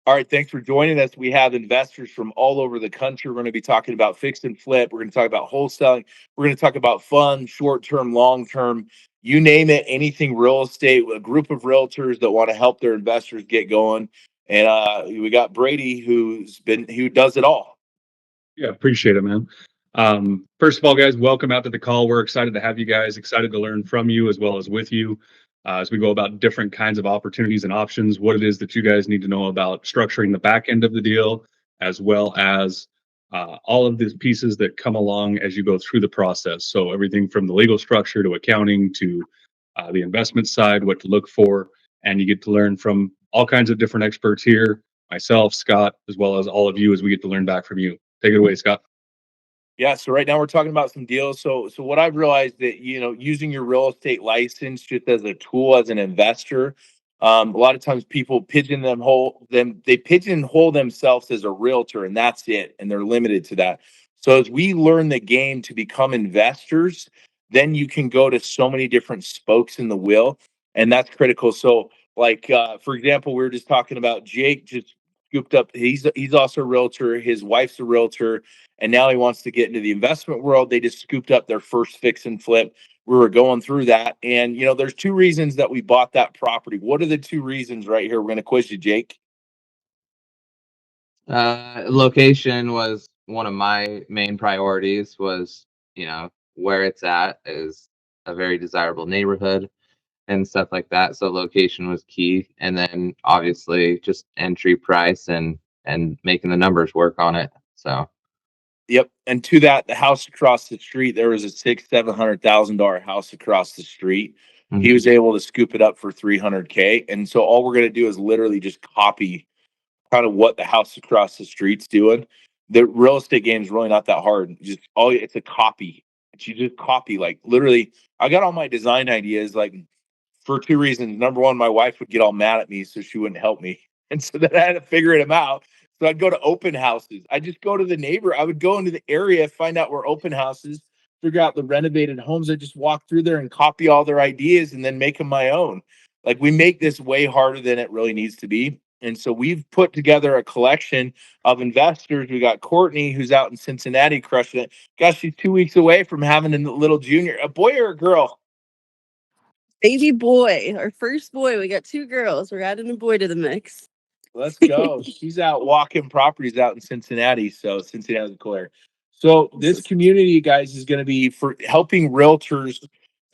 All right, thanks for joining us. We have investors from all over the country. We're going to be talking about fix and flip. We're going to talk about wholesaling. We're going to talk about fund, short term, long term, you name it, anything real estate, a group of realtors that want to help their investors get going. And we got Brady who does it all. Yeah, appreciate it, man. First of all, guys, welcome out to the call. We're excited to have you guys, excited to learn from you as well as with you as we go about different kinds of opportunities and options, what it is that you guys need to know about structuring the back end of the deal, as well as all of the pieces that come along as you go through the process. So everything from the legal structure to accounting to the investment side, what to look for, and you get to learn from all kinds of different experts here, myself, Scott, as well as all of you as we get to learn back from you. Take it away, Scott. Yeah, so right now we're talking about some deals. So what I've realized that using your real estate license just as a tool as an investor, a lot of times people they pigeonhole themselves as a realtor, and that's it, and they're limited to that. So as we learn the game to become investors, then you can go to so many different spokes in the wheel, and that's critical. So like for example, we were just talking about Jake just scooped up. He's also a realtor. His wife's a realtor, and now he wants to get into the investment world. They just scooped up their first fix and flip. We were going through that, and there's two reasons that we bought that property. What are the two reasons right here? We're going to quiz you, Jake. Location was one of my main priorities. Was where it's at is a very desirable neighborhood and stuff like that. So location was key, and then obviously just entry price and making the numbers work on it. So Yep. And to that, the house across the street, there was a $700,000 house across the street. He was able to scoop it up for 300K. And so all we're going to do is literally just copy kind of what the house across the street's doing. The real estate game is really not that hard. It's a copy. You just copy, like literally. I got all my design ideas like for two reasons. Number one, my wife would get all mad at me, so she wouldn't help me, and so then I had to figure them out. So I'd go to open houses. I just go to the neighbor. I would go into the area, find out where open houses, figure out the renovated homes. I just walk through there and copy all their ideas and then make them my own. Like we make this way harder than it really needs to be. And so we've put together a collection of investors. We got Courtney, who's out in Cincinnati, crushing it. Gosh, she's 2 weeks away from having a little junior, a boy or a girl. Baby boy, our first boy. We got two girls. We're adding a boy to the mix. Let's go. She's out walking properties out in Cincinnati. So Cincinnati's clear. So this community, guys, is going to be for helping realtors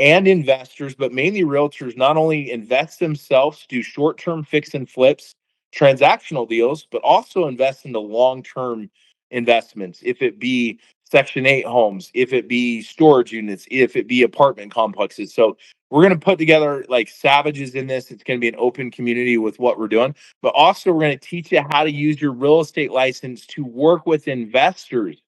and investors, but mainly realtors not only invest themselves, do short-term fix and flips, transactional deals, but also invest into long-term investments. If it be Section 8 homes, if it be storage units, if it be apartment complexes. So we're going to put together like savages in this. It's going to be an open community with what we're doing, but also we're going to teach you how to use your real estate license to work with investors.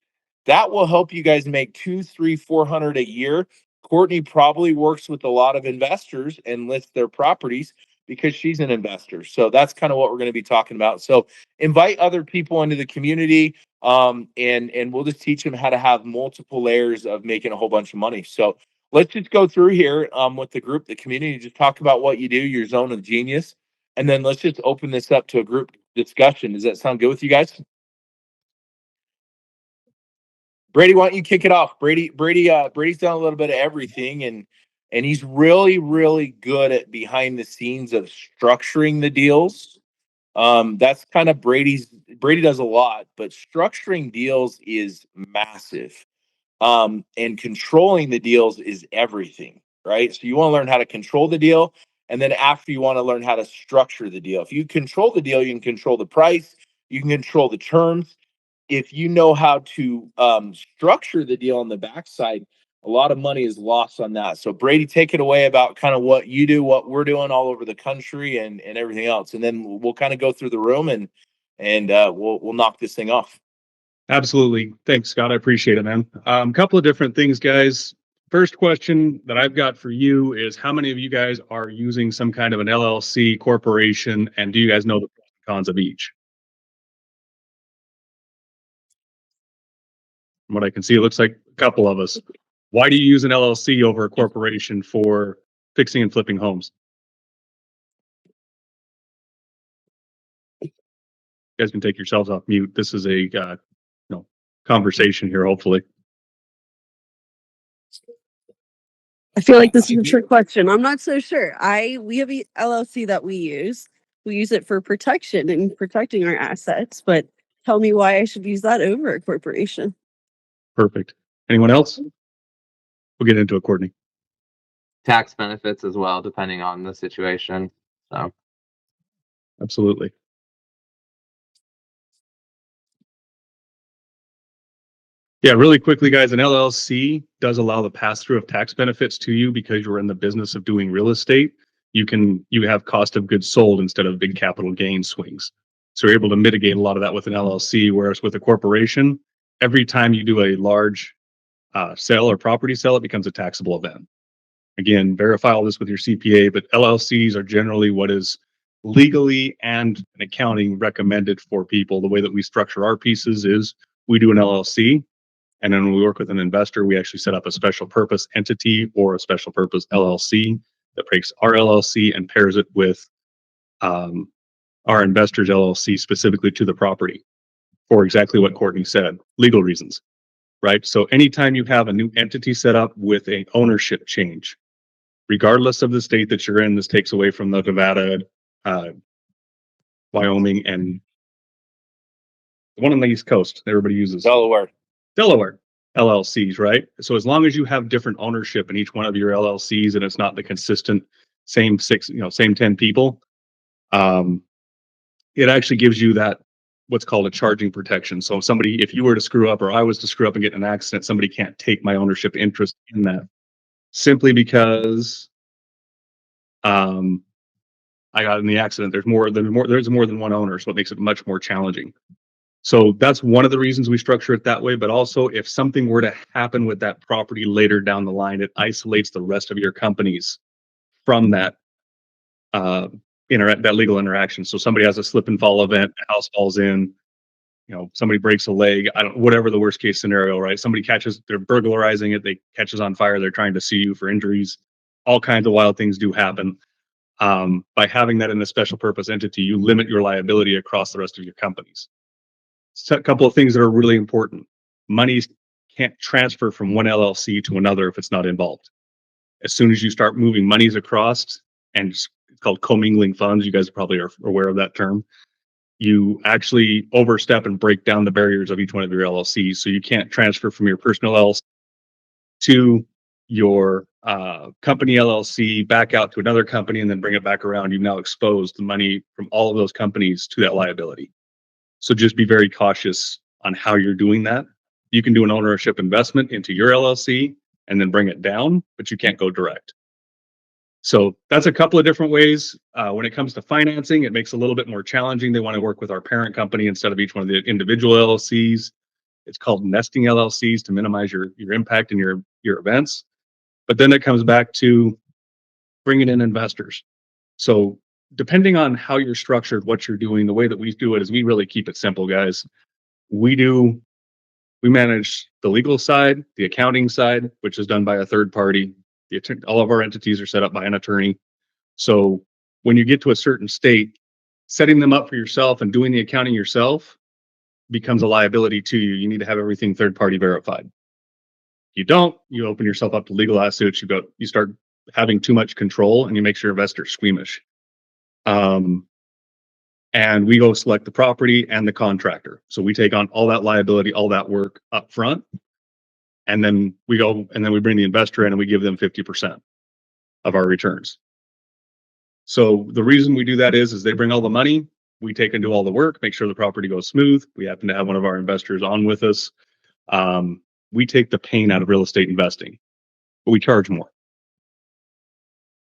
That will help you guys make 2, 3, 400 a year. Courtney probably works with a lot of investors and lists their properties because she's an investor. So that's kind of what we're going to be talking about. So invite other people into the community, and we'll just teach them how to have multiple layers of making a whole bunch of money. So let's just go through here with the group, the community, just talk about what you do, your zone of genius, and then let's just open this up to a group discussion. Does that sound good with you guys? Brady, why don't you kick it off? Brady's done a little bit of everything, and he's really, really good at behind the scenes of structuring the deals. That's kind of Brady does a lot, but structuring deals is massive. And controlling the deals is everything, right? So you want to learn how to control the deal, and then after you want to learn how to structure the deal. If you control the deal, you can control the price, you can control the terms. If you know how to structure the deal on the backside, a lot of money is lost on that. So Brady, take it away about kind of what you do, what we're doing all over the country, and everything else, and then we'll kind of go through the room and we'll knock this thing off. Absolutely. Thanks, Scott. I appreciate it, man. A couple of different things, guys. First question that I've got for you is how many of you guys are using some kind of an LLC corporation, and do you guys know the pros and cons of each? From what I can see, it looks like a couple of us. Why do you use an LLC over a corporation for fixing and flipping homes? You guys can take yourselves off mute. This is a conversation here, hopefully. I feel like this is a trick question. I'm not so sure. We have a LLC that we use. We use it for protection and protecting our assets, but tell me why I should use that over a corporation. Perfect. Anyone else? We'll get into it, Courtney. Tax benefits as well, depending on the situation. So Absolutely. Yeah, really quickly, guys, an LLC does allow the pass-through of tax benefits to you because you're in the business of doing real estate. You have cost of goods sold instead of big capital gain swings. So you're able to mitigate a lot of that with an LLC, whereas with a corporation, every time you do a large sale or property sale, it becomes a taxable event. Again, verify all this with your CPA, but LLCs are generally what is legally and in accounting recommended for people. The way that we structure our pieces is we do an LLC, and then when we work with an investor, we actually set up a special purpose entity or a special purpose LLC that breaks our LLC and pairs it with our investor's LLC specifically to the property for exactly what Courtney said, legal reasons, right? So anytime you have a new entity set up with an ownership change, regardless of the state that you're in, this takes away from the Nevada, Wyoming, and the one on the East Coast everybody uses. Delaware. LLCs, right? So as long as you have different ownership in each one of your LLCs and it's not the consistent same 10 people, it actually gives you that what's called a charging protection. So if you were to screw up or I was to screw up and get in an accident, somebody can't take my ownership interest in that simply because I got in the accident. There's more than one owner, so it makes it much more challenging. So that's one of the reasons we structure it that way. But also, if something were to happen with that property later down the line, it isolates the rest of your companies from that that legal interaction. So somebody has a slip and fall event, a house falls in, somebody breaks a leg, whatever the worst case scenario, right? They're burglarizing it, catches on fire, they're trying to sue you for injuries. All kinds of wild things do happen. By having that in a special purpose entity, you limit your liability across the rest of your companies. So a couple of things that are really important. Money can't transfer from one LLC to another if it's not involved. As soon as you start moving monies across, and it's called commingling funds, you guys probably are aware of that term, you actually overstep and break down the barriers of each one of your LLCs. So you can't transfer from your personal LLC to your company LLC back out to another company and then bring it back around. You've now exposed the money from all of those companies to that liability. So just be very cautious on how you're doing that. You can do an ownership investment into your LLC and then bring it down, but you can't go direct. So that's a couple of different ways. When it comes to financing, it makes it a little bit more challenging. They want to work with our parent company instead of each one of the individual LLCs. It's called nesting LLCs to minimize your impact in your events. But then it comes back to bringing in investors. So depending on how you're structured, what you're doing, the way that we do it is we really keep it simple, guys. We manage the legal side, the accounting side, which is done by a third party. All of our entities are set up by an attorney. So when you get to a certain state, setting them up for yourself and doing the accounting yourself becomes a liability to you. You need to have everything third party verified. If you don't, you open yourself up to legal lawsuits. You start having too much control and you make your investors squeamish. And we go select the property and the contractor. So we take on all that liability, all that work up front. And then we bring the investor in and we give them 50% of our returns. So the reason we do that is they bring all the money, we take and do all the work, make sure the property goes smooth. We happen to have one of our investors on with us. We take the pain out of real estate investing, but we charge more.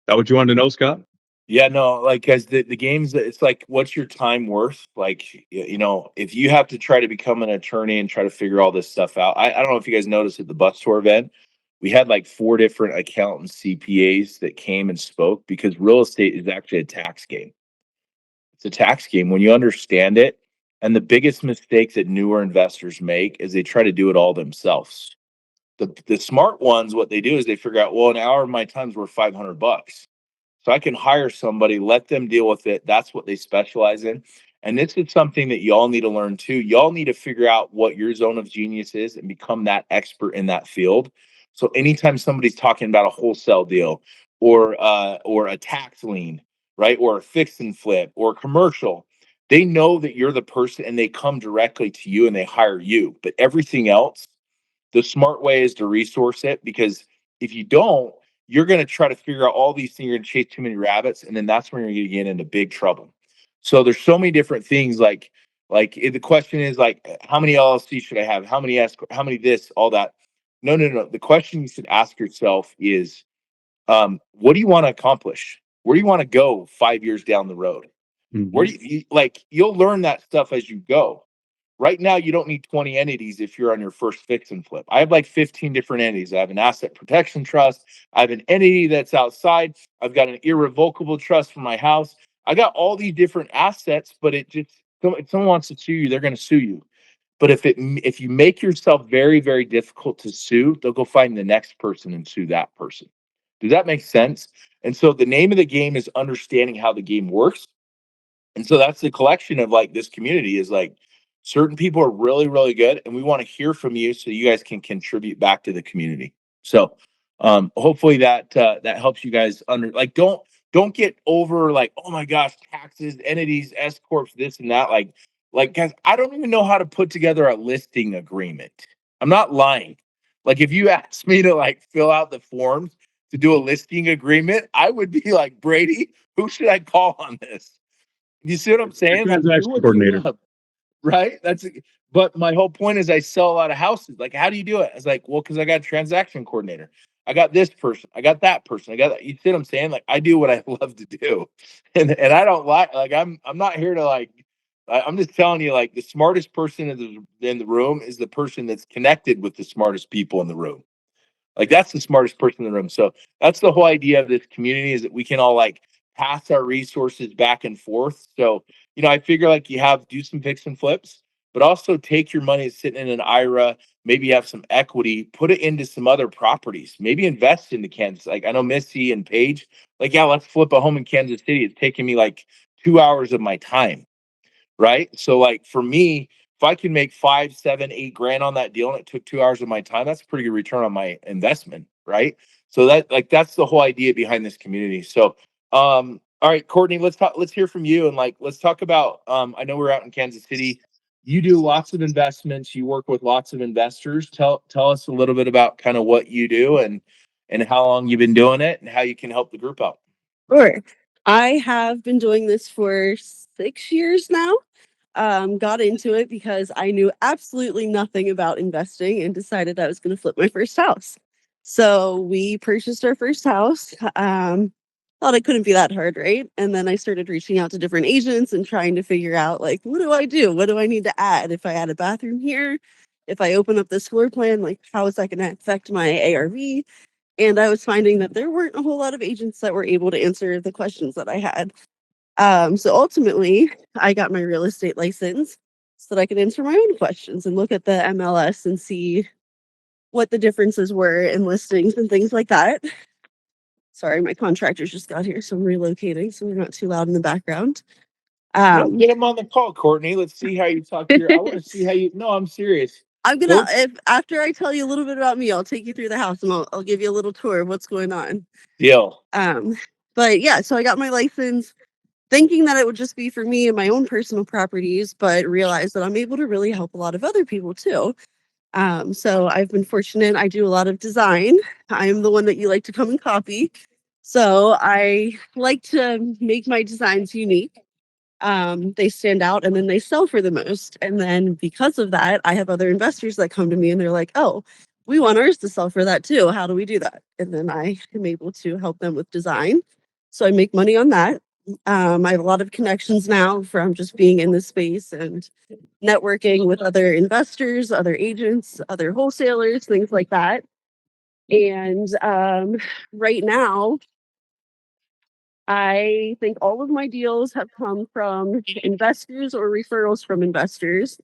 That what you wanted to know, Scott? Yeah, no, like as the games, it's like, what's your time worth? Like, if you have to try to become an attorney and try to figure all this stuff out, I don't know if you guys noticed at the bus tour event, we had like 4 different accountants, CPAs that came and spoke because real estate is actually a tax game. It's a tax game when you understand it. And the biggest mistake that newer investors make is they try to do it all themselves. The smart ones, what they do is they figure out, well, an hour of my time's worth $500. So I can hire somebody, let them deal with it. That's what they specialize in. And this is something that y'all need to learn too. Y'all need to figure out what your zone of genius is and become that expert in that field. So anytime somebody's talking about a wholesale deal or a tax lien, right, or a fix and flip or commercial, they know that you're the person and they come directly to you and they hire you. But everything else, the smart way is to resource it, because if you don't, you're going to try to figure out all these things. You're going to chase too many rabbits, and then that's when you're going to get into big trouble. So there's so many different things. The question is like, how many LLC should I have? How many how many this, all that? No. The question you should ask yourself is, what do you want to accomplish? Where do you want to go 5 years down the road? Where do you like? You'll learn that stuff as you go. Right now, you don't need 20 entities if you're on your first fix and flip. I have like 15 different entities. I have an asset protection trust. I have an entity that's outside. I've got an irrevocable trust for my house. I got all these different assets, but if someone wants to sue you, they're going to sue you. But if you make yourself very, very difficult to sue, they'll go find the next person and sue that person. Does that make sense? And so the name of the game is understanding how the game works. And so that's the collection of like this community is like certain people are really, really good, and we want to hear from you so you guys can contribute back to the community. So hopefully that helps you guys don't get over like, oh my gosh, taxes, entities, S corps, this and that. Like guys, I don't even know how to put together a listing agreement. I'm not lying. Like if you asked me to like fill out the forms to do a listing agreement, I would be like, Brady, who should I call on this? You see what I'm saying? Like, do Transaction what you coordinator. love, right? But my whole point is I sell a lot of houses. Like, how do you do it? I was like, well, because I got a transaction coordinator. I got this person. I got that person. I got that. You see what I'm saying? Like, I do what I love to do, and I don't like I'm not here to like. I'm just telling you, like the smartest person in the room is the person that's connected with the smartest people in the room. Like that's the smartest person in the room. So that's the whole idea of this community is that we can all like pass our resources back and forth. So, I figure like do some fix and flips, but also take your money sitting in an IRA, maybe have some equity, put it into some other properties, maybe invest into Kansas. Like I know Missy and Paige, like, yeah, let's flip a home in Kansas City. It's taking me like 2 hours of my time. Right. So like for me, if I can make 5, 7, 8 grand on that deal and it took 2 hours of my time, that's a pretty good return on my investment. Right. So that's the whole idea behind this community. So all right, Courtney, let's hear from you and like let's talk about I know we're out in Kansas City. You do lots of investments, you work with lots of investors. Tell us a little bit about kind of what you do and how long you've been doing it and how you can help the group out. Sure. I have been doing this for 6 years now. Got into it because I knew absolutely nothing about investing and decided I was going to flip my first house. So we purchased our first house. Thought it couldn't be that hard, right? And then I started reaching out to different agents and trying to figure out like, what do I do? What do I need to add? If I add a bathroom here, if I open up this floor plan, like how is that going to affect my ARV? And I was finding that there weren't a whole lot of agents that were able to answer the questions that I had. So ultimately, I got my real estate license so that I could answer my own questions and look at the MLS and see what the differences were in listings and things like that. Sorry, my contractors just got here, so I'm relocating, so we're not too loud in the background. No, get him on the call, Courtney. Let's see how you talk here. I want to see how you. No, I'm serious. I'm gonna if after I tell you a little bit about me, I'll take you through the house and I'll give you a little tour of what's going on. Deal. But yeah, so I got my license thinking that it would just be for me and my own personal properties, but realized that I'm able to really help a lot of other people too. So I've been fortunate. I do a lot of design. I'm the one that you like to come and copy. So I like to make my designs unique. They stand out and then they sell for the most. And then because of that, I have other investors that come to me and they're like, oh, we want ours to sell for that too. How do we do that? And then I am able to help them with design. So I make money on that. I have a lot of connections now from just being in this space and networking with other investors, other agents, other wholesalers, things like that. And right now, I think all of my deals have come from investors or referrals from investors.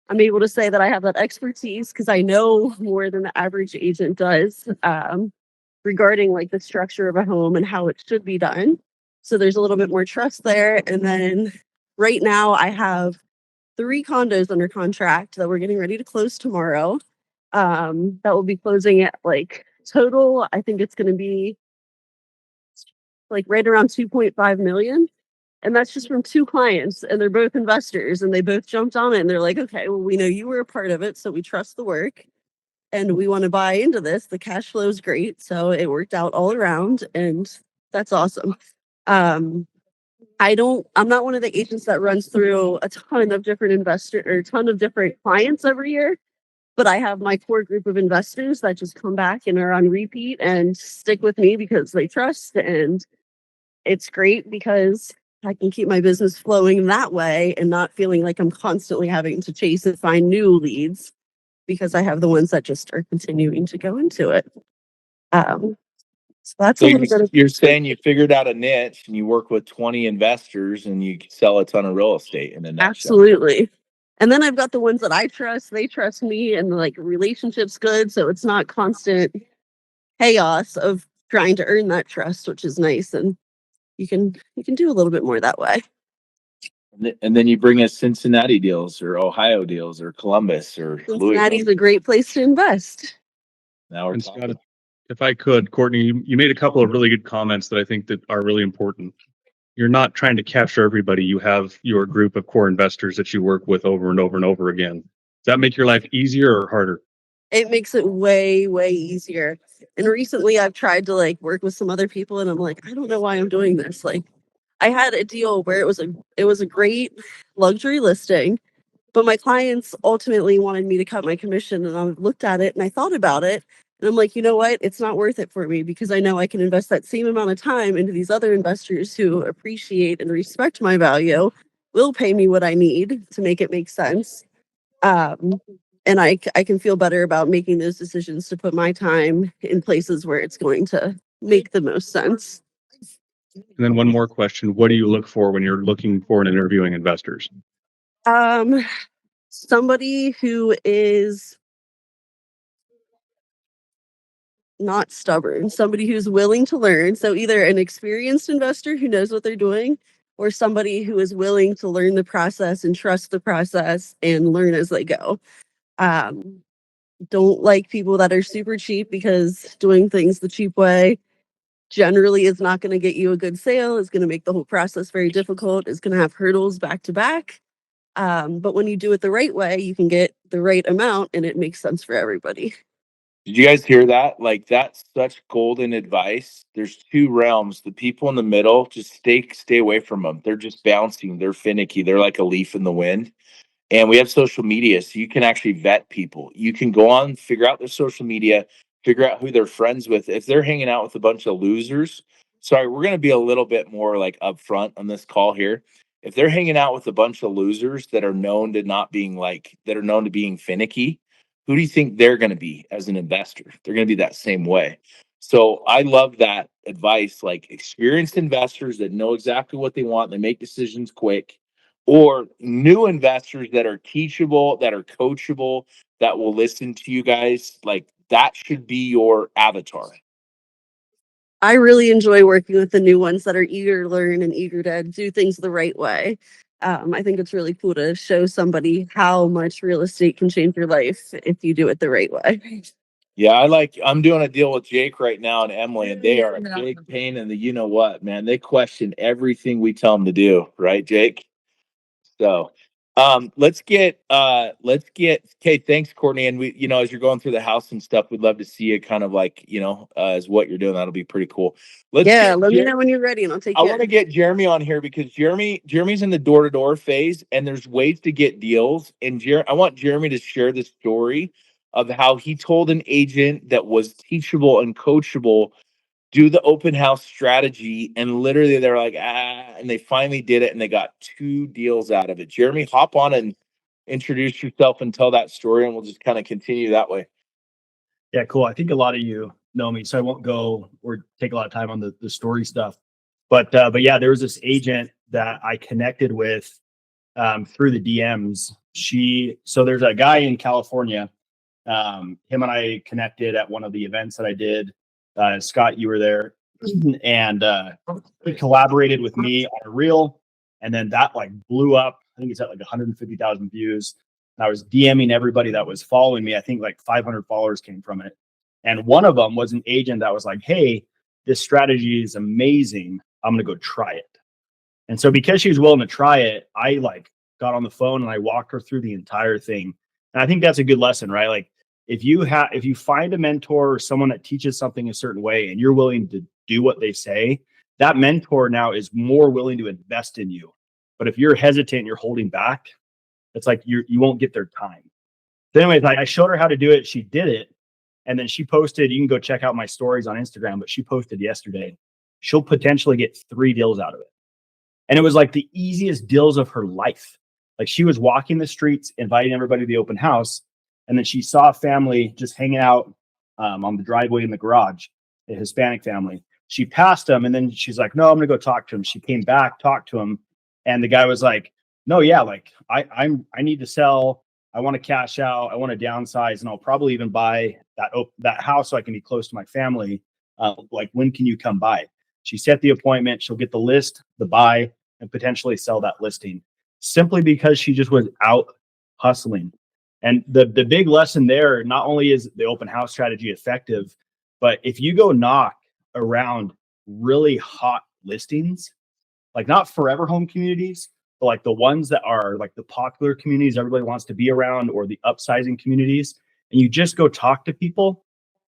I'm able to say that I have that expertise because I know more than the average agent does regarding like the structure of a home and how it should be done. So there's a little bit more trust there. And then right now I have 3 condos under contract that we're getting ready to close tomorrow. That will be closing at like total, I think it's going to be like right around 2.5 million. And that's just from 2 clients, and they're both investors, and they both jumped on it, and they're like, okay, well, we know you were a part of it, so we trust the work and we want to buy into this. The cash flow is great. So it worked out all around, and that's awesome. I'm not one of the agents that runs through a ton of different investor or a ton of different clients every year, but I have my core group of investors that just come back and are on repeat and stick with me because they trust. And it's great because I can keep my business flowing that way and not feeling like I'm constantly having to chase and find new leads because I have the ones that just are continuing to go into it. So that's So a little bit of you're saying you figured out a niche and you work with 20 investors and you sell a ton of real estate in a nutshell. absolutely. And then I've got the ones that I trust, they trust me, and like relationship's good. So it's not constant chaos of trying to earn that trust, which is nice. And you can do a little bit more that way. And then you bring us Cincinnati deals or Ohio deals or Columbus or Cincinnati's Louisville. a great place to invest. Now we're And talking. Scott, if I could, Courtney, you made a couple of really good comments that I think that are really important. You're not trying to capture everybody. You have your group of core investors that you work with over and over and over again. Does that make your life easier or harder? It makes it way, way easier. And recently I've tried to like work with some other people, and I'm like, I don't know why I'm doing this. Like, I had a deal where it was a great luxury listing, but my clients ultimately wanted me to cut my commission, and I looked at it and I thought about it, and I'm like, you know what? It's not worth it for me because I know I can invest that same amount of time into these other investors who appreciate and respect my value, will pay me what I need to make it make sense. And I can feel better about making those decisions to put my time in places where it's going to make the most sense. And then one more question. What do you look for when you're looking for and interviewing investors? Somebody who is not stubborn, somebody who's willing to learn. So either an experienced investor who knows what they're doing, or somebody who is willing to learn the process and trust the process and learn as they go. Don't like people that are super cheap, because doing things the cheap way generally is not going to get you a good sale. It's going to make the whole process very difficult. It's going to have hurdles back to back. But when you do it the right way, you can get the right amount and it makes sense for everybody. Did you guys hear that? Like, that's such golden advice. There's 2 realms. The people in the middle, just stay away from them. They're just bouncing. They're finicky. They're like a leaf in the wind. And we have social media, so you can actually vet people. You can go on, figure out their social media, figure out who they're friends with. If they're hanging out with a bunch of losers, sorry, we're going to be a little bit more like upfront on this call here. If they're hanging out with a bunch of losers that are known to not being that are known to being finicky, who do you think they're going to be as an investor? They're going to be that same way. So I love that advice, like experienced investors that know exactly what they want. They make decisions quick, or new investors that are teachable, that are coachable, that will listen to you guys. Like, that should be your avatar. I really enjoy working with the new ones that are eager to learn and eager to do things the right way. I think it's really cool to show somebody how much real estate can change your life if you do it the right way. Yeah, I'm doing a deal with Jake right now and Emily, and they are a big pain in the you know what, man. They question everything we tell them to do, right, Jake? So let's get okay, thanks, Courtney. And we, as you're going through the house and stuff, we'd love to see it kind of like, as what you're doing. That'll be pretty cool. Yeah, let me know when you're ready and I'll take I care. want to get Jeremy on here because Jeremy's in the door-to-door phase, and there's ways to get deals. And I want Jeremy to share the story of how he told an agent that was teachable and coachable, do the open house strategy, and literally they're like, and they finally did it, and they got 2 deals out of it. Jeremy, hop on and introduce yourself and tell that story, and we'll just kind of continue that way. Yeah, cool. I think a lot of you know me, so I won't go or take a lot of time on the story stuff. But yeah, there was this agent that I connected with through the DMs. So there's a guy in California. Him and I connected at one of the events that I did. Scott, you were there, and he collaborated with me on a reel. And then that like blew up. I think it's at like 150,000 views. And I was DMing everybody that was following me. I think like 500 followers came from it. And one of them was an agent that was like, hey, this strategy is amazing. I'm going to go try it. And so because she was willing to try it, I like got on the phone and I walked her through the entire thing. And I think that's a good lesson, right? Like if you find a mentor or someone that teaches something a certain way and you're willing to do what they say, that mentor now is more willing to invest in you. But if you're hesitant, you're holding back, it's like you won't get their time. So anyways, I showed her how to do it. She did it. And then she posted, you can go check out my stories on Instagram, but she posted yesterday, she'll potentially get 3 deals out of it. And it was like the easiest deals of her life. Like she was walking the streets, inviting everybody to the open house. And then she saw a family just hanging out on the driveway in the garage, a Hispanic family. She passed them and then she's like, no, I'm going to go talk to him. She came back, talked to him. And the guy was like, no, yeah, like I need to sell. I want to cash out. I want to downsize, and I'll probably even buy that house so I can be close to my family. Like, when can you come by? She set the appointment. She'll get the list, the buy, and potentially sell that listing simply because she just was out hustling. And the big lesson there, not only is the open house strategy effective, but if you go knock around really hot listings, like not forever home communities, but like the ones that are like the popular communities everybody wants to be around, or the upsizing communities, and you just go talk to people,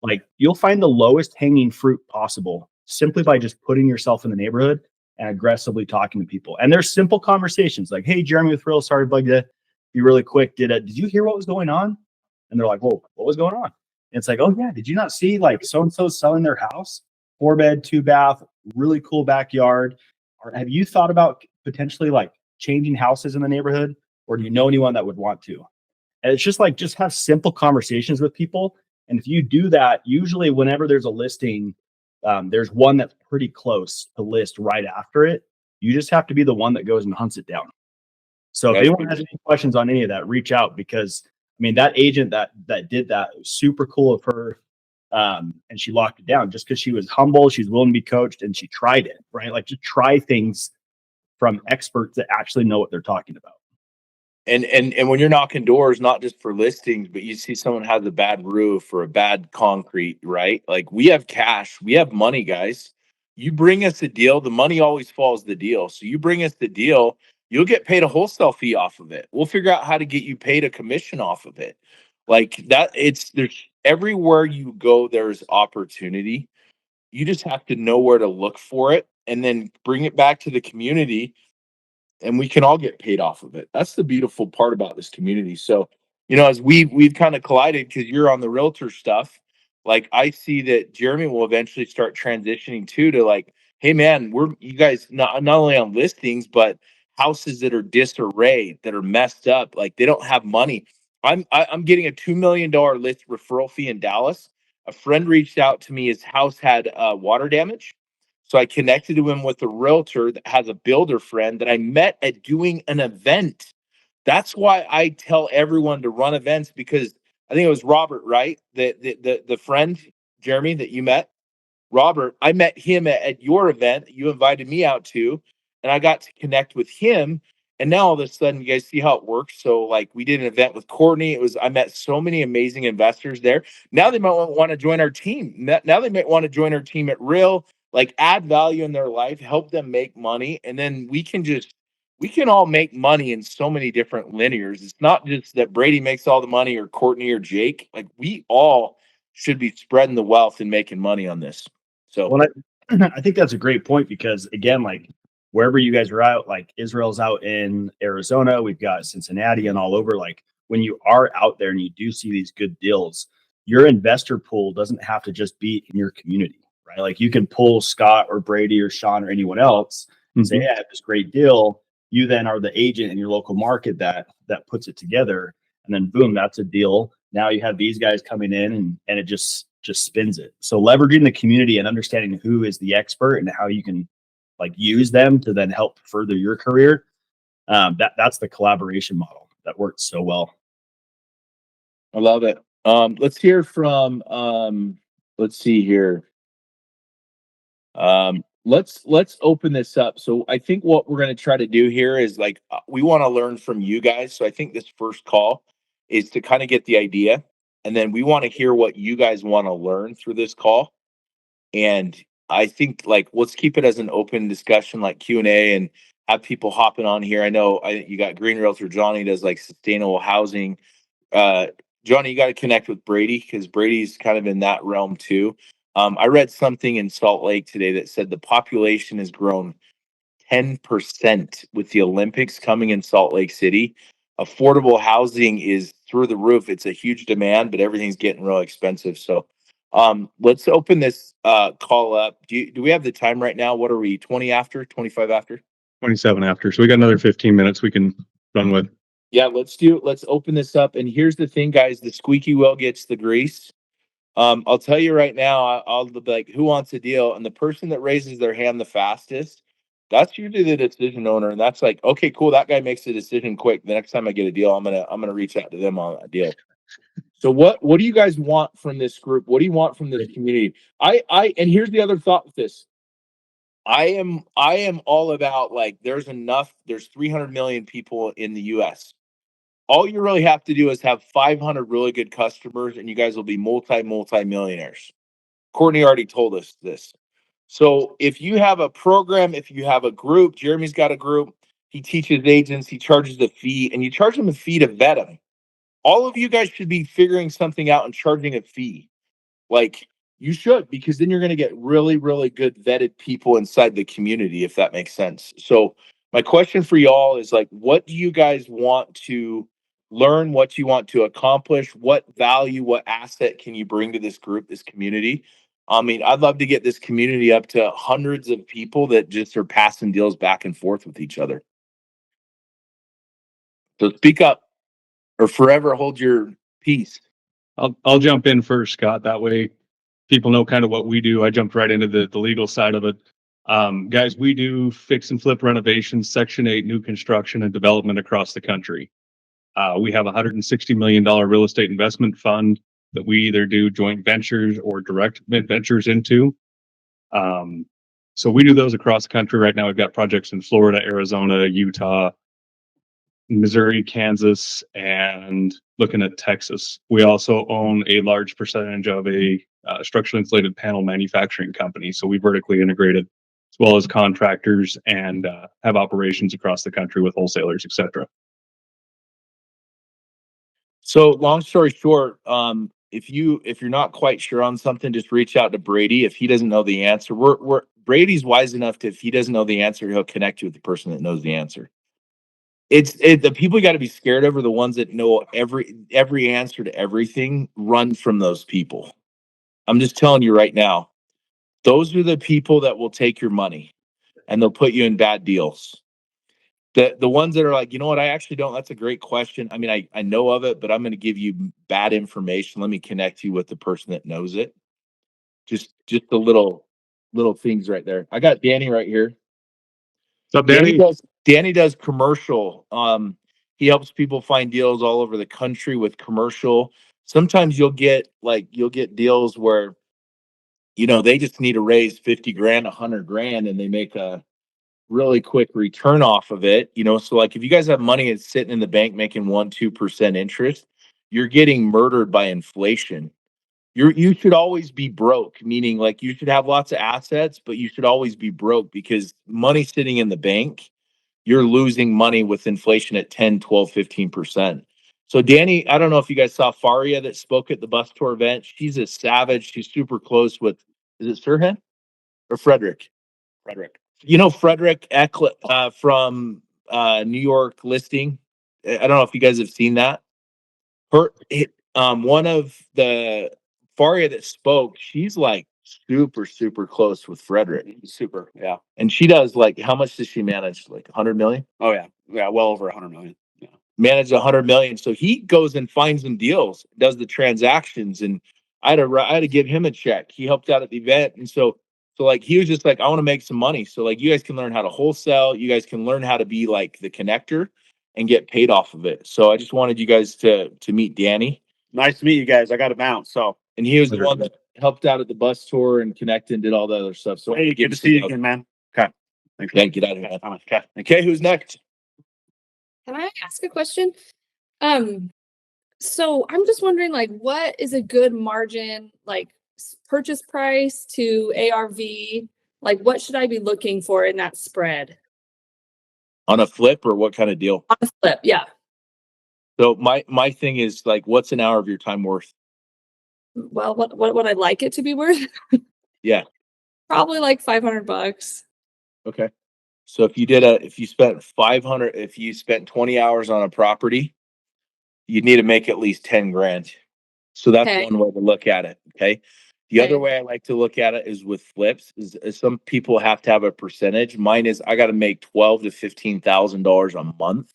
like you'll find the lowest hanging fruit possible simply by just putting yourself in the neighborhood and aggressively talking to people. And there's simple conversations like, hey, Jeremy with Real, sorry, bug to be really quick. Did you hear what was going on? And they're like, whoa, what was going on? And it's like, oh yeah, did you not see like so-and-so selling their house? 4-bed, 2-bath, really cool backyard. Or have you thought about potentially like changing houses in the neighborhood? Or do you know anyone that would want to? And it's just like, just have simple conversations with people. And if you do that, usually whenever there's a listing, there's one that's pretty close to list right after it. You just have to be the one that goes and hunts it down. So if anyone has any questions on any of that, reach out, because I mean, that agent that did that, it was super cool of her. And she locked it down just because she was humble. She's willing to be coached and she tried it, right? Like, just try things from experts that actually know what they're talking about. And when you're knocking doors, not just for listings, but you see someone has a bad roof or a bad concrete, right? Like, we have cash, we have money, guys. You bring us a deal, the money always follows the deal. So you bring us the deal, you'll get paid a wholesale fee off of it. We'll figure out how to get you paid a commission off of it. Like that, there's everywhere you go, there's opportunity. You just have to know where to look for it and then bring it back to the community, and we can all get paid off of it. That's the beautiful part about this community. So, as we've kind of collided, because you're on the realtor stuff, like I see that Jeremy will eventually start transitioning too, to like, hey man, you guys not only on listings, but houses that are disarray, that are messed up, like they don't have money. I'm getting a $2 million list referral fee in Dallas. A friend reached out to me, his house had water damage. So I connected him with a realtor that has a builder friend that I met at doing an event. That's why I tell everyone to run events, because I think it was Robert, right? The friend, Jeremy, that you met. Robert, I met him at your event that you invited me out to, and I got to connect with him. And now all of a sudden, you guys see how it works. So, like, we did an event with Courtney. I met so many amazing investors there. Now they might want to join our team. Now they might want to join our team at Real, like add value in their life, help them make money. And then we can all make money in so many different linears. It's not just that Brady makes all the money or Courtney or Jake. Like, we all should be spreading the wealth and making money on this. So, well, I think that's a great point, because again, like wherever you guys are out, like Israel's out in Arizona, we've got Cincinnati and all over. Like, when you are out there and you do see these good deals, your investor pool doesn't have to just be in your community, right? Like, you can pull Scott or Brady or Sean or anyone else and say, hey, I have this great deal. You then are the agent in your local market that puts it together, and then boom, that's a deal. Now you have these guys coming in, and it just spins it. So leveraging the community and understanding who is the expert and how you can like use them to then help further your career. That's the collaboration model that works so well. I love it. Let's hear from let's see here. let's open this up. So I think what we're going to try to do here is like we want to learn from you guys. So I think this first call is to kind of get the idea, and then we want to hear what you guys want to learn through this call. And I think like let's keep it as an open discussion, like Q&A, and have people hopping on here. I know you got Green Realtor Johnny does like sustainable housing. Uh, Johnny, you got to connect with Brady because Brady's kind of in that realm too. I read something in Salt Lake today that said the population has grown 10% with the Olympics coming in Salt Lake City. Affordable housing is through the roof. It's a huge demand, but everything's getting real expensive. So let's open this call up. Do we have the time right now? What are we, 20 after, 25 after? 27 after. So we got another 15 minutes we can run with. Yeah, let's open this up. And here's the thing, guys, the squeaky wheel gets the grease. I'll tell you right now, I'll be like, who wants a deal? And the person that raises their hand the fastest, that's usually the decision owner. And that's like, okay, cool. That guy makes a decision quick. The next time I get a deal, I'm gonna reach out to them on that deal. So what do you guys want from this group? What do you want from this community? And here's the other thought with this. I am all about like there's 300 million people in the US. All you really have to do is have 500 really good customers and you guys will be multi millionaires. Courtney already told us this. So if you have a program, if you have a group, Jeremy's got a group, he teaches agents, he charges a fee, and you charge them a fee to vet them. All of you guys should be figuring something out and charging a fee. Like you should, because then you're going to get really, really good vetted people inside the community, if that makes sense. So my question for y'all is like, what do you guys want to learn? What do you want to accomplish? What value, what asset can you bring to this group, this community? I mean, I'd love to get this community up to hundreds of people that just are passing deals back and forth with each other. So speak up or forever hold your peace. I'll jump in first, Scott. That way people know kind of what we do. I jumped right into the legal side of it. Guys, we do fix and flip renovations, Section 8 new construction and development across the country. We have a $160 million real estate investment fund that we either do joint ventures or direct ventures into. So we do those across the country. Right now, we've got projects in Florida, Arizona, Utah, Missouri, Kansas, and looking at Texas. We also own a large percentage of a structurally insulated panel manufacturing company. So we vertically integrated as well as contractors and have operations across the country with wholesalers, et cetera. So long story short, if you're not quite sure on something, just reach out to Brady. If he doesn't know the answer, Brady's wise enough to, if he doesn't know the answer, he'll connect you with the person that knows the answer. The people you got to be scared of are the ones that know every answer to everything. Run from those people. I'm just telling you right now, those are the people that will take your money and they'll put you in bad deals. The ones that are like, you know what, I actually don't, that's a great question. I mean, I know of it, but I'm going to give you bad information. Let me connect you with the person that knows it. Just the little things right there. I got Danny right here. What's up, Danny? Danny does commercial. He helps people find deals all over the country with commercial. Sometimes you'll get deals where, they just need to raise 50 grand, 100 grand, and they make a really quick return off of it. So like if you guys have money that's sitting in the bank making 1-2% interest, you're getting murdered by inflation. You should always be broke, meaning like you should have lots of assets, but you should always be broke because money sitting in the bank, you're losing money with inflation at 10, 12, 15%. So Danny, I don't know if you guys saw Faria that spoke at the bus tour event. She's a savage. She's super close with, is it Sirhan or Frederick? Frederick. Frederick Eckler from New York listing. I don't know if you guys have seen that. One of the Faria that spoke, she's like super, super close with Frederick. Super, yeah. And she does like, how much does she manage? Like 100 million? Oh yeah, well over 100 million. Yeah. Manage 100 million. So he goes and finds them deals, does the transactions, and I had to give him a check. He helped out at the event, and so like he was just like, I want to make some money. So like you guys can learn how to wholesale. You guys can learn how to be like the connector and get paid off of it. So I just wanted you guys to meet Danny. Nice to meet you guys. I got to bounce. So And he was the one that helped out at the bus tour and connected and did all the other stuff. So Hey, good to see you again, man. Okay. Thanks. Thank you. Get out of here. Okay. Okay, who's next? Can I ask a question? So I'm just wondering, like, what is a good margin, like purchase price to ARV? Like, what should I be looking for in that spread On a flip or what kind of deal? on a flip? Yeah. So my thing is like, what's an hour of your time worth? Well, what would I like it to be worth? Yeah. Probably like $500. Okay. So if you spent 500, if you spent 20 hours on a property, you need to make at least 10 grand. So that's Okay. one way to look at it. Okay. The Okay. other way I like to look at it is with flips is some people have to have a percentage. Mine is I got to make $12,000 to $15,000 a month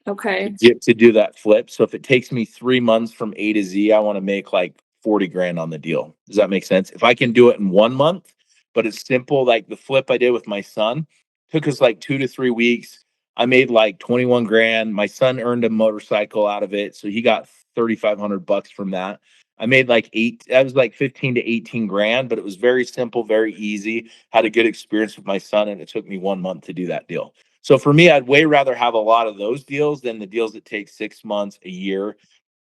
Okay. to do that flip. So if it takes me 3 months from A to Z, I want to make like 40 grand on the deal. Does that make sense? If I can do it in 1 month, but it's simple, like the flip I did with my son, took us like 2 to 3 weeks. I made like 21 grand. My son earned a motorcycle out of it. So he got $3,500 from that. I made like that was like 15 to 18 grand, but it was very simple, very easy. Had a good experience with my son, and it took me 1 month to do that deal. So for me, I'd way rather have a lot of those deals than the deals that take 6 months, a year,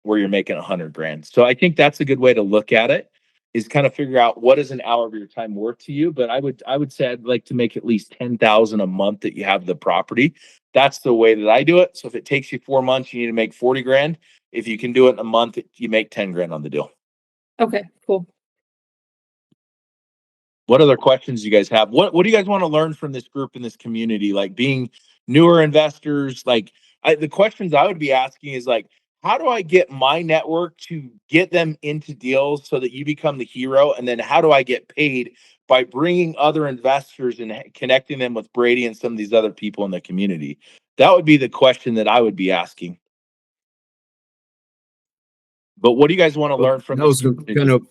where you're making 100 grand. So I think that's a good way to look at it, is kind of figure out what is an hour of your time worth to you. But I would say I'd like to make at least 10,000 a month that you have the property. That's the way that I do it. So if it takes you 4 months, you need to make 40 grand. If you can do it in a month, you make 10 grand on the deal. Okay. Cool. What other questions do you guys have? What do you guys want to learn from this group in this community? Like being newer investors, like the questions I would be asking is like, how do I get my network to get them into deals so that you become the hero? And then how do I get paid by bringing other investors and connecting them with Brady and some of these other people in the community? That would be the question that I would be asking. But what do you guys want to learn from That was this community? kind of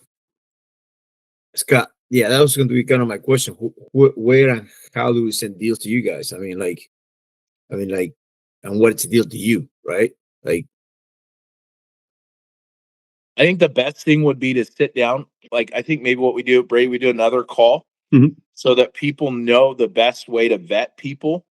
Scott. Yeah, that was going to be kind of my question. Where and how do we send deals to you guys? I mean, and what's the deal to you, right? Like, I think the best thing would be to sit down. Like, I think maybe what we do, Brady, we do another call Mhm. so that people know the best way to vet people.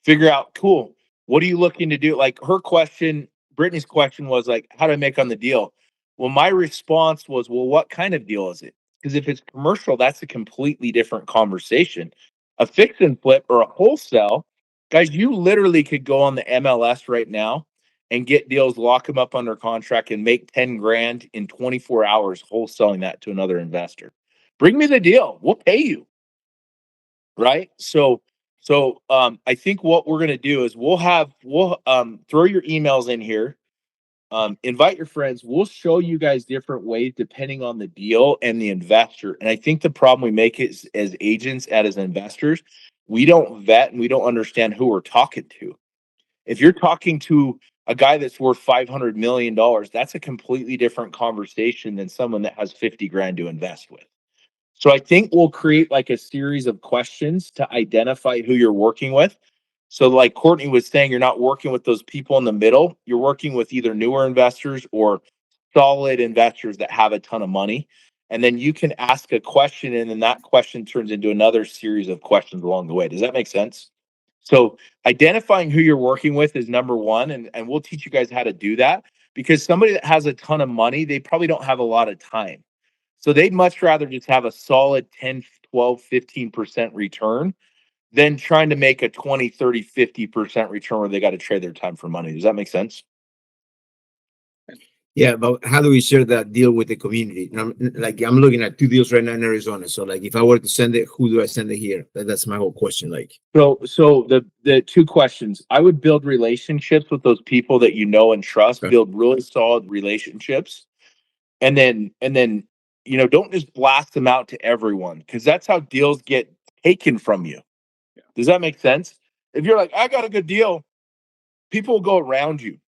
Figure out, cool, what are you looking to do? Like her question, Brittany's question was like, how do I make on the deal? Well, my response was, well, what kind of deal is it? Because if it's commercial, that's a completely different conversation. A fix and flip or a wholesale, guys, you literally could go on the MLS right now and get deals, lock them up under contract, and make 10 grand in 24 hours wholesaling that to another investor. Bring me the deal. We'll pay you. Right. So I think what we're gonna do is we'll throw your emails in here. Invite your friends. We'll show you guys different ways depending on the deal and the investor. And I think the problem we make is as agents and as investors, we don't vet and we don't understand who we're talking to. If you're talking to a guy that's worth $500 million, that's a completely different conversation than someone that has 50 grand to invest with. So I think we'll create like a series of questions to identify who you're working with. So like Courtney was saying, you're not working with those people in the middle. You're working with either newer investors or solid investors that have a ton of money. And then you can ask a question and then that question turns into another series of questions along the way. Does that make sense? So identifying who you're working with is number one. And we'll teach you guys how to do that, because somebody that has a ton of money, they probably don't have a lot of time. So they'd much rather just have a solid 10, 12, 15% return than trying to make a 20, 30, 50% return where they got to trade their time for money. Does that make sense? yeah, but how do we share that deal with the community? And I'm looking at 2 deals right now in Arizona. So like, if I were to send it, who do I send it here? That's my whole question. Like, So the two questions, I would build relationships with those people that you know and trust, Okay. build really solid relationships. And then, don't just blast them out to everyone, because that's how deals get taken from you. Yeah. Does that make sense? If you're like, I got a good deal, people will go around you.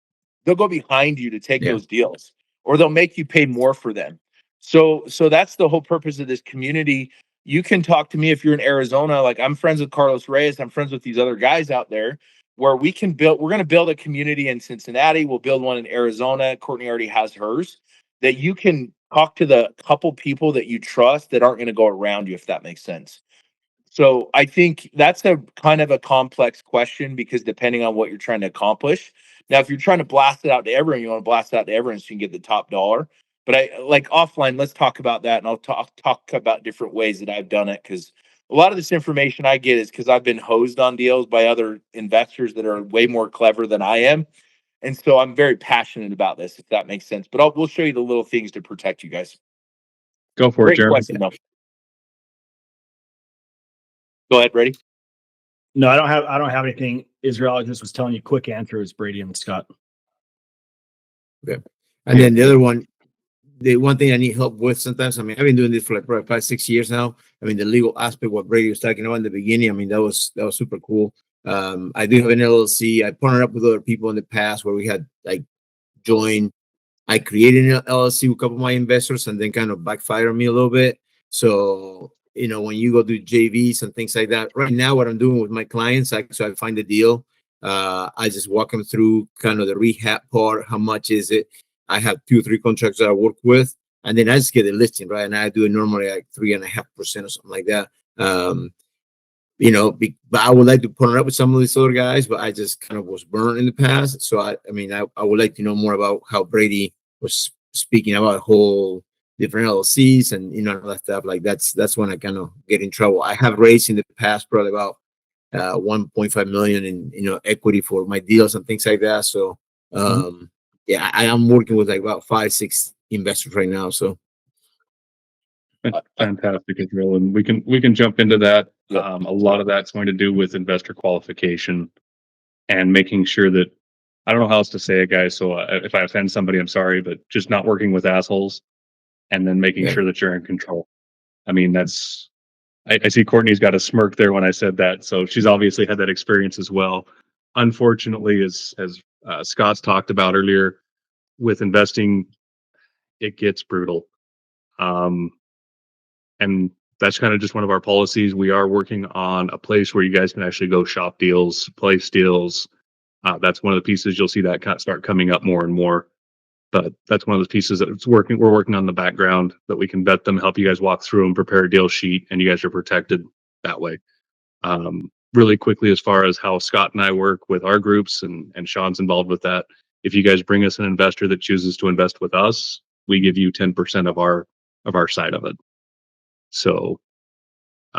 They'll go behind you to take Yeah. those deals, or they'll make you pay more for them. So that's the whole purpose of this community. You can talk to me if you're in Arizona. Like, I'm friends with Carlos Reyes. I'm friends with these other guys out there where we're going to build a community in Cincinnati. We'll build one in Arizona. Courtney already has hers. that you can talk to the couple people that you trust that aren't going to go around you, if that makes sense. So I think that's a kind of a complex question because depending on what you're trying to accomplish. Now, if you're trying to blast it out to everyone, you want to blast it out to everyone so you can get the top dollar. But I like offline, let's talk about that and I'll talk about different ways that I've done it because a lot of this information I get is because I've been hosed on deals by other investors that are way more clever than I am. And so I'm very passionate about this, if that makes sense. But we'll show you the little things to protect you guys. Go for it, Great Jeremy. question, though. Go ahead, Brady. No, I don't have anything. Israel, I just was telling you, quick answer is Brady and Scott. And then the other one, the one thing I need help with sometimes, I mean, I've been doing this for like probably 5-6 years now. I mean, the legal aspect, what Brady was talking about in the beginning, I mean, that was super cool. I do have an LLC. I partnered up with other people in the past where we had like joined. I created an LLC with a couple of my investors and then kind of backfired on me a little bit. So, you know, when you go do JVs and things like that, right now, what I'm doing with my clients, I find the deal. I just walk them through kind of the rehab part. How much is it? I have 2 or 3 contracts that I work with, and then I just get a listing, right? And I do it normally like 3.5% or something like that. You know, but I would like to partner up with some of these other guys, but I just kind of was burned in the past. So I mean, I would like to know more about how Brady was speaking about whole different LLCs and, you know, all that stuff. Like that's when I kind of get in trouble. I have raised in the past probably about 1.5 million in, you know, equity for my deals and things like that. So yeah, I am working with like about 5-6 investors right now. So Fantastic, Israel, and we can jump into that. Yep. A lot of that's going to do with investor qualification and making sure that I don't know how else to say it, guys. So if I offend somebody, I'm sorry, but just not working with assholes, and then making Yeah. sure that you're in control. I mean, that's I see Courtney's got a smirk there when I said that, so she's obviously had that experience as well. Unfortunately, as Scott's talked about earlier, with investing, it gets brutal. And that's kind of just one of our policies. We are working on a place where you guys can actually go shop deals, place deals. That's one of the pieces you'll see that start coming up more and more. But that's one of those pieces that we're working on in the background that we can vet them, help you guys walk through and prepare a deal sheet, and you guys are protected that way. Really quickly, as far as how Scott and I work with our groups, and Sean's involved with that. If you guys bring us an investor that chooses to invest with us, we give you 10% of our side of it. So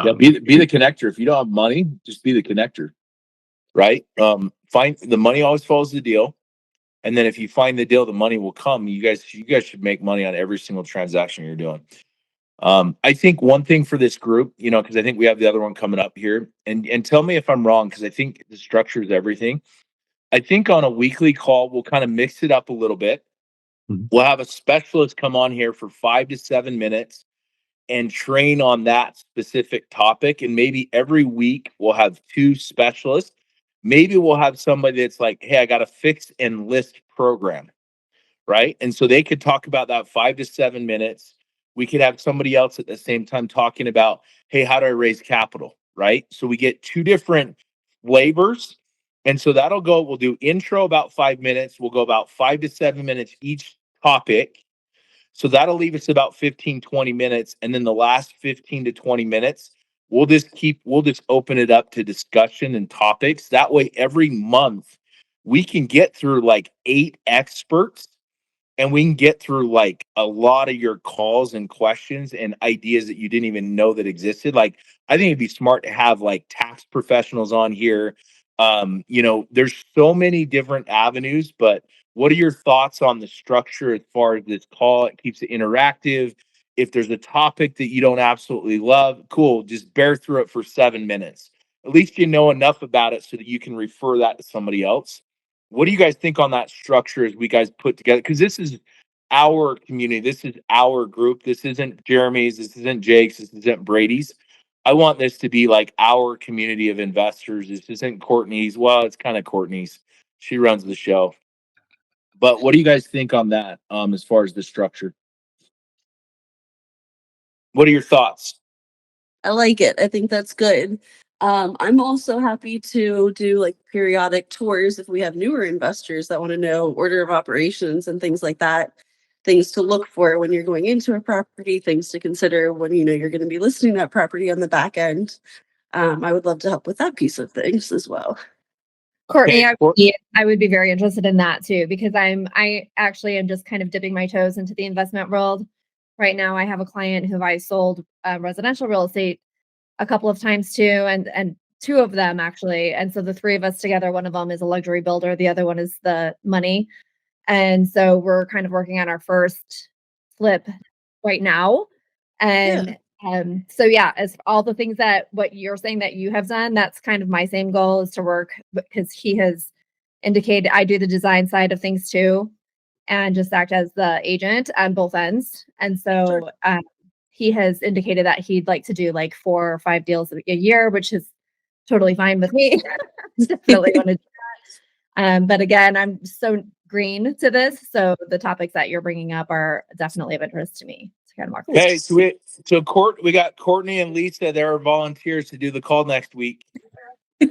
Yeah, be the connector. If you don't have money, just be the connector, right? Find the money always follows the deal, and then if you find the deal, the money will come. You guys should make money on every single transaction you're doing. I think one thing for this group, you know, because I think we have the other one coming up here, and tell me if I'm wrong, because I think the structure is everything. I think on a weekly call, we'll kind of mix it up a little bit. Mhm. We'll have a specialist come on here for 5 to 7 minutes and train on that specific topic. And maybe every week we'll have 2 specialists. Maybe we'll have somebody that's like, hey, I got a fix and list program, right? And so they could talk about that 5 to 7 minutes. We could have somebody else at the same time talking about, hey, how do I raise capital, right? So we get 2 different flavors. And so we'll do intro about 5 minutes. We'll go about 5 to 7 minutes each topic. So that'll leave us about 15-20 minutes. And then the last 15 to 20 minutes, we'll just open it up to discussion and topics. That way, every month we can get through like 8 experts, and we can get through like a lot of your calls and questions and ideas that you didn't even know that existed. Like, I think it'd be smart to have like tax professionals on here. You know, there's so many different avenues, but what are your thoughts on the structure as far as this call? It keeps it interactive. If there's a topic that you don't absolutely love, cool, just bear through it for 7 minutes. At least you know enough about it so that you can refer that to somebody else. What do you guys think on that structure as we guys put together? Because this is our community. This is our group. This isn't Jeremy's. This isn't Jake's. This isn't Brady's. I want this to be like our community of investors. This isn't Courtney's. Well, it's kind of Courtney's. She runs the show. But what do you guys think on that as far as the structure? What are your thoughts? I like it. I think that's good. I'm also happy to do like periodic tours if we have newer investors that want to know order of operations and things like that. things to look for when you're going into a property, things to consider when you know you're going to be listing that property on the back end. I would love to help with that piece of things as well. Courtney, Okay, I would be very interested in that too, because I actually am just kind of dipping my toes into the investment world. Right now, I have a client who I sold residential real estate a couple of times to, and two of them actually. And so the three of us together, one of them is a luxury builder, the other one is the money. And so we're kind of working on our first flip right now. And so yeah, as all the things that what you're saying that you have done, that's kind of my same goal is to work, because he has indicated I do the design side of things too, and just act as the agent on both ends. And so he has indicated that he'd like to do like 4 or 5 deals a year, which is totally fine with me. Definitely want to do that. But again, I'm so green to this. So the topics that you're bringing up are definitely of interest to me. To kind of mark Okay, so we got Courtney and Lisa. They're volunteers to do the call next week. You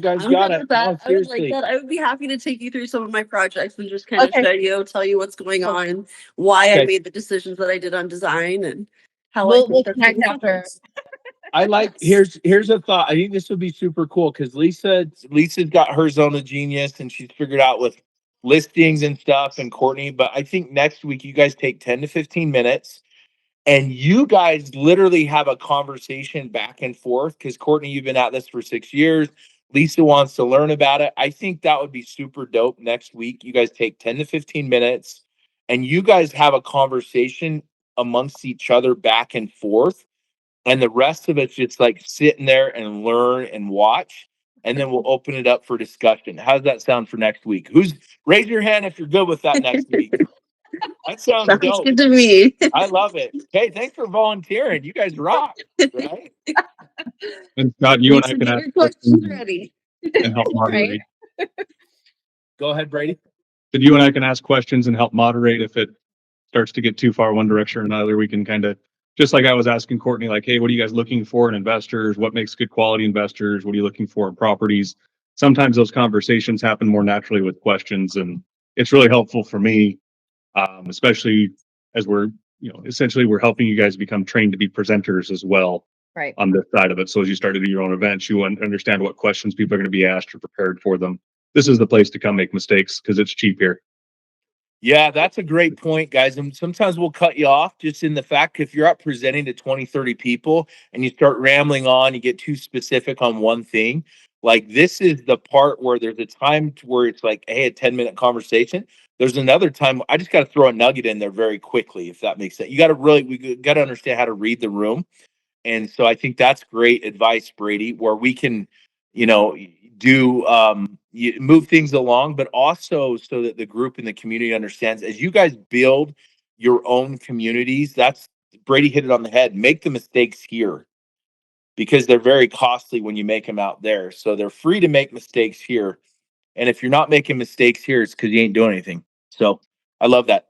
guys I'm got good it. with that. No, I would like seriously. that. I would be happy to take you through some of my projects and just kind Okay. of show you, tell you what's going on, why I Okay. made the decisions that I did on design, and how We'll I think that's connect gonna after. happen. I like here's a thought. I think this would be super cool because Lisa's got her zone of genius and she's figured out with listings and stuff, and Courtney. But I think next week you guys take 10 to 15 minutes and you guys literally have a conversation back and forth because Courtney, you've been at this for 6 years. Lisa wants to learn about it. I think that would be super dope next week. You guys take 10 to 15 minutes and you guys have a conversation amongst each other back and forth. And the rest of it's just like sitting there and learn and watch. And then we'll open it up for discussion. How does that sound for next week? Raise your hand if you're good with that next week. That sounds Sounds dope. good to me. I love it. Hey, thanks for volunteering. You guys rock, right? And Scott, you and I Lisa, can get ask your questions questions ready. and help moderate. Go ahead, Brady. That you and I can ask questions and help moderate if it starts to get too far one direction or another. We can kind of, just like I was asking Courtney, like, hey, what are you guys looking for in investors? What makes good quality investors? What are you looking for in properties? Sometimes those conversations happen more naturally with questions, and it's really helpful for me, especially as we're, essentially we're helping you guys become trained to be presenters as well Right. on this side of it. So as you start to do your own events, you understand what questions people are going to be asked or prepared for them. This is the place to come make mistakes because it's cheap here. Yeah, that's a great point, guys. And sometimes we'll cut you off just in the fact if you're up presenting to 20, 30 people and you start rambling on, you get too specific on one thing. Like this is the part where there's a time to where it's like, hey, a 10-minute conversation. There's another time I just got to throw a nugget in there very quickly, if that makes sense. We got to understand how to read the room. And so I think that's great advice, Brady, where we can, do move things along, but also so that the group and the community understands as you guys build your own communities, that's Brady hit it on the head. Make the mistakes here because they're very costly when you make them out there. So they're free to make mistakes here. And if you're not making mistakes here, it's because you ain't doing anything. So I love that.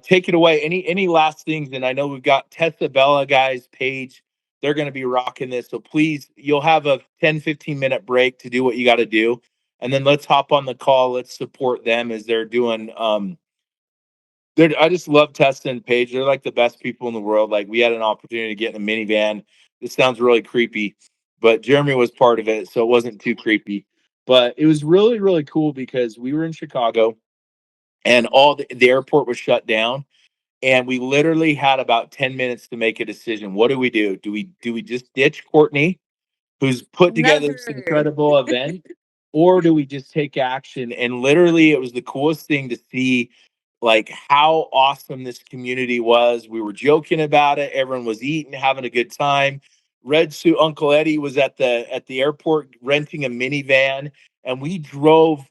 Take it away. Any last things? And I know we've got Tessa Bella guys, Paige. They're going to be rocking this. So please, you'll have a 10, 15-minute break to do what you got to do. And then let's hop on the call. Let's support them as they're doing. I just love Tessa and Paige. They're like the best people in the world. Like we had an opportunity to get in a minivan. This sounds really creepy, but Jeremy was part of it. So it wasn't too creepy. But it was really, really cool because we were in Chicago and all the airport was shut down. And we literally had about 10 minutes to make a decision. What do we do? Do we just ditch Courtney, who's put together this Never. incredible event? Or do we just take action? And literally it was the coolest thing to see like how awesome this community was. We were joking about it. Everyone was eating, having a good time. Red Suit Uncle Eddie was at the airport renting a minivan, and we drove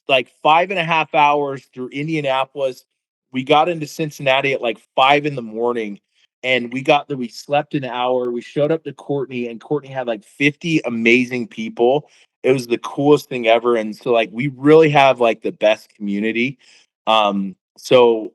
like 5.5 hours through Indianapolis. We got into Cincinnati at like 5 a.m. and we slept an hour. We showed up to Courtney, and Courtney had like 50 amazing people. It was the coolest thing ever. And so like we really have like the best community. So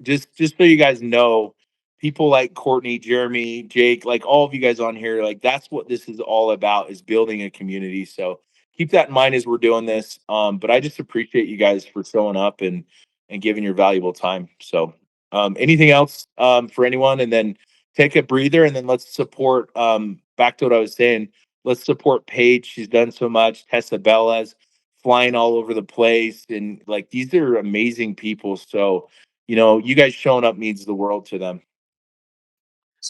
just so you guys know, people like Courtney, Jeremy, Jake, like all of you guys on here, like that's what this is all about, is building a community. So keep that in mind as we're doing this. But I just appreciate you guys for showing up and and giving your valuable time. So, anything else for anyone? And then take a breather, and then let's support. Back to what I was saying. Let's support Paige. She's done so much. Tessa Bellas flying all over the place, and like these are amazing people. So, you guys showing up means the world to them.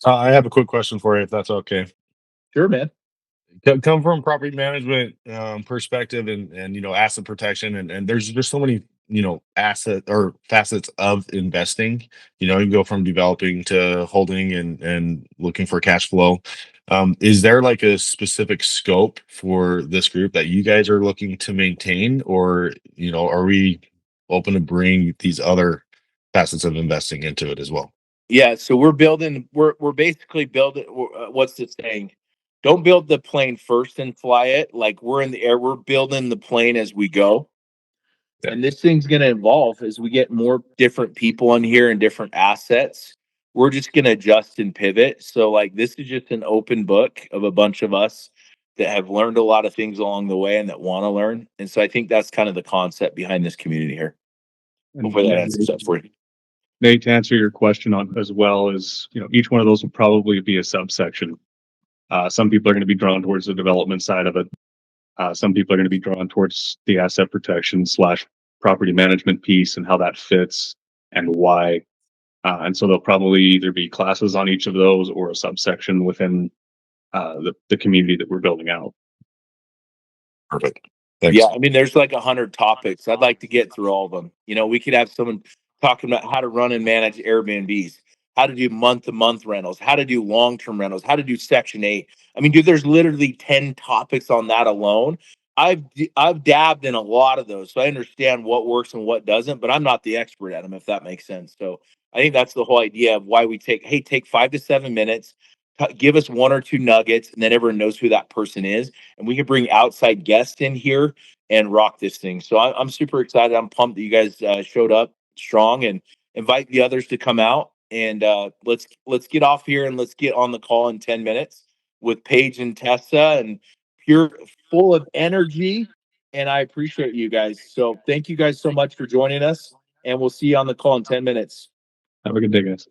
I have a quick question for you, if that's okay. Sure, man. Come from property management perspective and asset protection and there's just so many asset or facets of investing. You can go from developing to holding and looking for cash flow. Is there like a specific scope for this group that you guys are looking to maintain, or are we open to bring these other facets of investing into it as well? Yeah, so we're building. We're basically building. What's the saying? Don't build the plane first and fly it. Like we're in the air. We're building the plane as we go. Yeah. And this thing's going to evolve as we get more different people in here and different assets. We're just going to adjust and pivot. So, like, this is just an open book of a bunch of us that have learned a lot of things along the way and that want to learn. And so, I think that's kind of the concept behind this community here. Hopefully, that answers that for you. Nate, to answer your question on as well as, each one of those will probably be a subsection. Some people are going to be drawn towards the development side of it. Some people are going to be drawn towards the asset protection / property management piece and how that fits and why. And so there'll probably either be classes on each of those or a subsection within the community that we're building out. Perfect. Thanks. Yeah, I mean, there's like 100 topics. I'd like to get through all of them. We could have someone talking about how to run and manage Airbnbs, how to do month-to-month rentals, how to do long-term rentals, how to do Section 8. I mean, dude, there's literally 10 topics on that alone. I've dabbed in a lot of those, so I understand what works and what doesn't, but I'm not the expert at them, if that makes sense. So I think that's the whole idea of why we take 5 to 7 minutes, give us 1 or 2 nuggets, and then everyone knows who that person is, and we can bring outside guests in here and rock this thing. So I'm super excited. I'm pumped that you guys showed up strong, and invite the others to come out. And let's get off here and let's get on the call in 10 minutes with Paige and Tessa, and pure full of energy. And I appreciate you guys. So thank you guys so much for joining us, and we'll see you on the call in 10 minutes. Have a good day, guys.